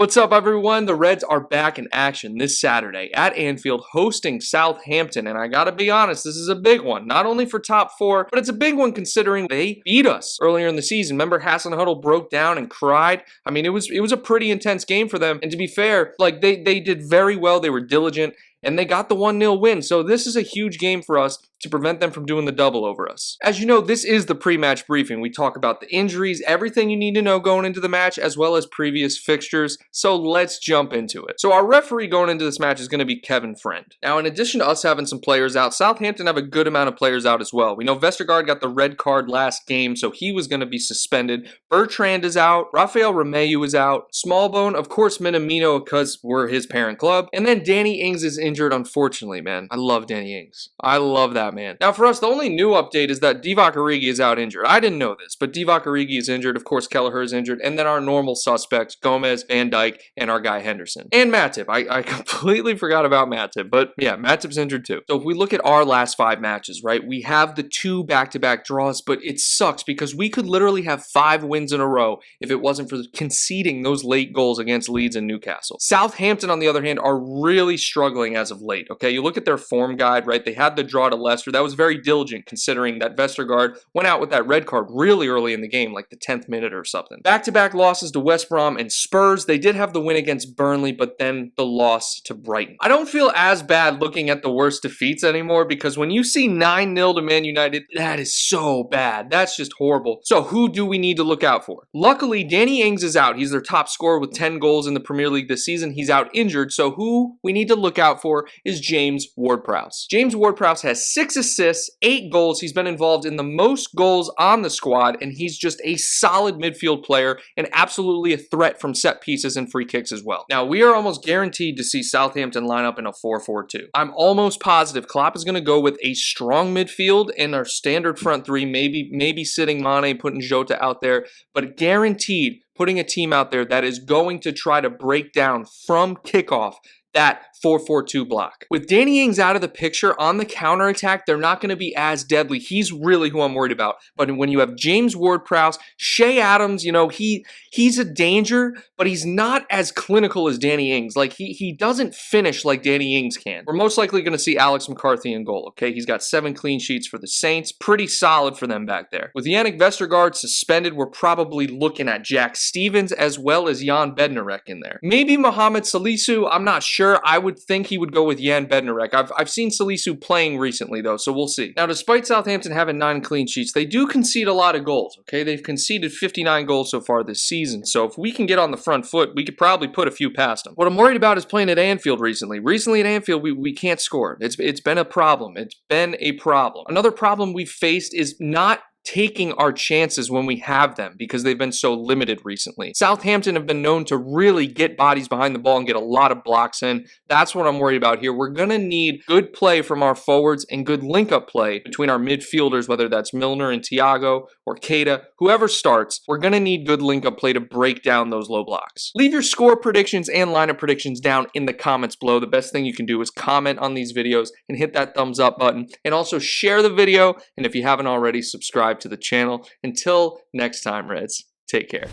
What's up, everyone? The Reds are back in action this Saturday at Anfield hosting Southampton, and I gotta be honest, this is a big one. Not only for top four, but it's a big one considering they beat us earlier in the season. Remember, Hasenhüttl broke down and cried? I mean, it was a pretty intense game for them, and to be fair, like they did very well. They were diligent, and they got the 1-0 win. So this is a huge game for us to prevent them from doing the double over us. As you know, this is the pre-match briefing. We talk about the injuries, everything you need to know going into the match, as well as previous fixtures. So let's jump into it. So our referee going into this match is going to be Kevin Friend. Now, in addition to us having some players out, Southampton have a good amount of players out as well. We know Vestergaard got the red card last game, so he was going to be suspended. Bertrand is out. Rafael Romeu is out. Smallbone, of course, Minamino, because we're his parent club. And then Danny Ings is injured, unfortunately, man. I love Danny Ings. I love that man. Now, for us, the only new update is that Divock Origi is out injured. I didn't know this, but Divock Origi is injured. Of course, Kelleher is injured. And then our normal suspects, Gomez, Van Dijk, and our guy Henderson. And Matip. I completely forgot about Matip, but yeah, Matip's injured too. So if we look at our last 5 matches, right, we have the 2 back-to-back draws, but it sucks because we could literally have 5 wins in a row if it wasn't for conceding those late goals against Leeds and Newcastle. Southampton, on the other hand, are really struggling as of late, okay? You look at their form guide, right? They had the draw to Leicester. That was very diligent considering that Vestergaard went out with that red card really early in the game, like the 10th minute or something. Back-to-back losses to West Brom and Spurs. They did have the win against Burnley, but then the loss to Brighton. I don't feel as bad looking at the worst defeats anymore because when you see 9-0 to Man United, that is so bad. That's just horrible. So who do we need to look out for? Luckily, Danny Ings is out. He's their top scorer with 10 goals in the Premier League this season. He's out injured, so who we need to look out for is James Ward-Prowse. James Ward-Prowse has 6 assists, 8 goals. He's been involved in the most goals on the squad, and he's just a solid midfield player and absolutely a threat from set pieces and free kicks as well. Now, we are almost guaranteed to see Southampton line up in a 4-4-2. I'm almost positive Klopp is going to go with a strong midfield and our standard front 3, maybe sitting Mane, putting Jota out there, but guaranteed putting a team out there that is going to try to break down from kickoff that 4-4-2 block. With Danny Ings out of the picture on the counterattack, they're not going to be as deadly. He's really who I'm worried about. But when you have James Ward-Prowse, Shea Adams, you know, he's a danger, but he's not as clinical as Danny Ings. Like, he doesn't finish like Danny Ings can. We're most likely going to see Alex McCarthy in goal, okay? He's got 7 clean sheets for the Saints. Pretty solid for them back there. With Yannick Vestergaard suspended, we're probably looking at Jack Stevens as well as Jan Bednarek in there. Maybe Mohamed Salisu, I'm not sure. I would think he would go with Jan Bednarek. I've seen Salisu playing recently, though, so we'll see. Now, despite Southampton having 9 clean sheets, they do concede a lot of goals, okay? They've conceded 59 goals so far this season, so if we can get on the front foot, we could probably put a few past them. What I'm worried about is playing at Anfield recently. Recently at Anfield, we can't score. It's been a problem. It's been a problem. Another problem we've faced is not taking our chances when we have them because they've been so limited recently. Southampton have been known to really get bodies behind the ball and get a lot of blocks in. That's what I'm worried about here. We're going to need good play from our forwards and good link-up play between our midfielders, whether that's Milner and Thiago or Keita, whoever starts. We're going to need good link-up play to break down those low blocks. Leave your score predictions and lineup predictions down in the comments below. The best thing you can do is comment on these videos and hit that thumbs up button, and also share the video, and if you haven't already, subscribe to the channel. Until next time, Reds, take care.